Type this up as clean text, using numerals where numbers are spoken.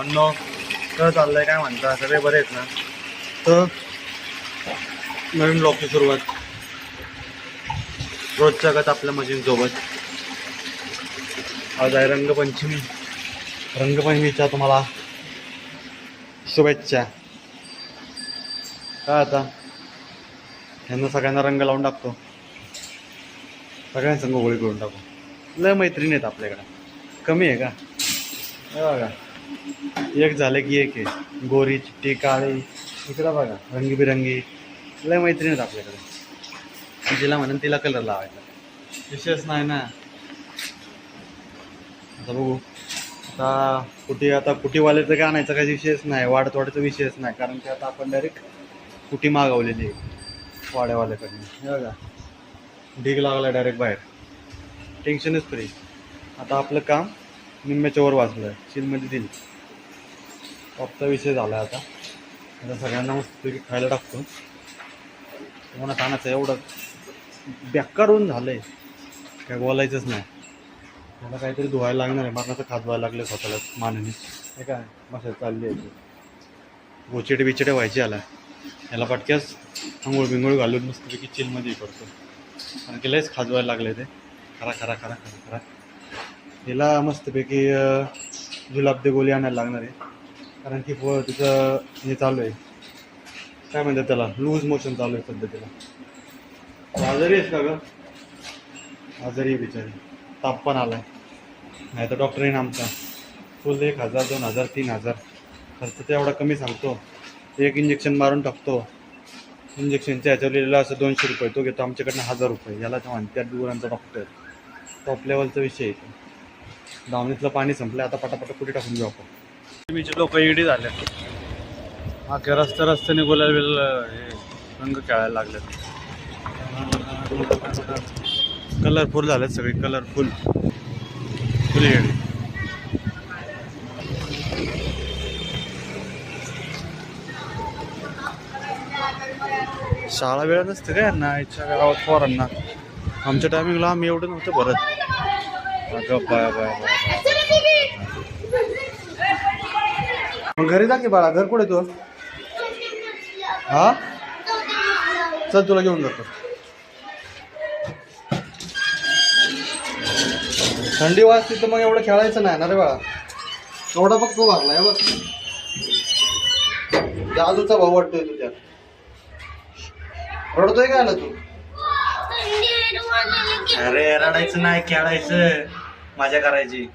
भावांनो कसं चाललंय काय म्हणता, सगळे बरे आहेत ना? तर नवीन ब्लॉगची सुरुवात रोजच्या गत आपल्या मशीन सोबत. आज आहे रंगपंचमी. रंगपंचमीच्या तुम्हाला शुभेच्छा. काय आता ह्यांना सगळ्यांना रंग लावून टाकतो, सगळ्यांसंग गोळी करून टाकू. लय मैत्रीण आहेत आपल्याकडे, कमी आहे का? हे बघा, एक झालं की एक आहे. गोरी, चिट्टी, काळी, इकडं बघा रंगीबिरंगी. लय मैत्रीण आहेत आपल्याकडे. जिला म्हणून तिला कलर लावायचा विषयच नाही ना. आता बघू, आता कुटीवाल्याचं काय आणायचा काही विषयच नाही, वाढतवाढीचा विषयच नाही. कारण की आता आपण डायरेक्ट कुटी मागवलेली आहे वाड्यावाल्याकडनं. हे बघा ढीग लागला डायरेक्ट बाहेर, टेन्शनच फ्री. आता आपलं काम निम्म्याच्या वर वाचलं, चिलमध्ये दिली. टॉपचा विषय झाला आता सगळ्यांना मस्तपैकी खायला टाकतो. तुम्हाला खाण्याचं एवढं बेकार होऊन झालंय काय बोलायचंच नाही. मला काहीतरी धुवायला लागणार आहे, मरणाचं खात धुवायला लागलं स्वतःला मानेने. हे काय मसाला चालली आहे, गोचिडे बिचिडे व्हायचे आला. याला पटक्यास आंघोळ बिंगोळ घालून मस्तपैकी चिलमध्ये करतो. कारण की लयच खाजवायला लागले ते. खरा खरा खरा खरा खरा हिला मस्तपैकी जुलाब दे गोळी आणायला लागणार आहे. कारण की तिचं हे चालू आहे, काय म्हणतात त्याला, लूज मोशन चालू आहे सध्या तिला. आजारी आहेस का गं? आजारी आहे बिचारी, ताप पण आलाय. नाही तर डॉक्टर येईन आमचा फुल 1000, 2000, 3000 खर्च तर एवढा कमी सांगतो. एक इंजेक्शन मारून टाकतो. इंजेक्शनच्या ह्याच्यावर लिहिलेलं असं 200 रुपये, तो घेतो आमच्याकडनं 1000 रुपये. याला तर म्हणतात दुरांचा डॉक्टर. टॉप लेवलचा विषय आहे. दावणीतलं पाणी संपलं, आता पटापट कुठे टाकून घेऊ आपण. तुम्हीचे लोक इडी झाले, अख्या रस्त्याने गुलाल रंग खेळायला लागलेत. कलरफुल झालेत सगळे, कलरफुल फुल येडी. शाळा वेळ नसते का यांना इच्छा गावात पोरांना? आमच्या टायमिंगला आम्ही एवढं नव्हतं भरत. अगं बाय बाय बाय. मग घरी जा की बाळा, घर कुठे तू? हा चल तुला घेऊन जातो. थंडी वाजते तर मग एवढं खेळायचं नाही ना रे बाळा. एवढा फक्त तू भरलाय बघ. जादूचा भाऊ वाटतोय तुझ्या. रडतोय काय आला तू? अरे रडायचं नाही, खेळायचं, मजा करायची.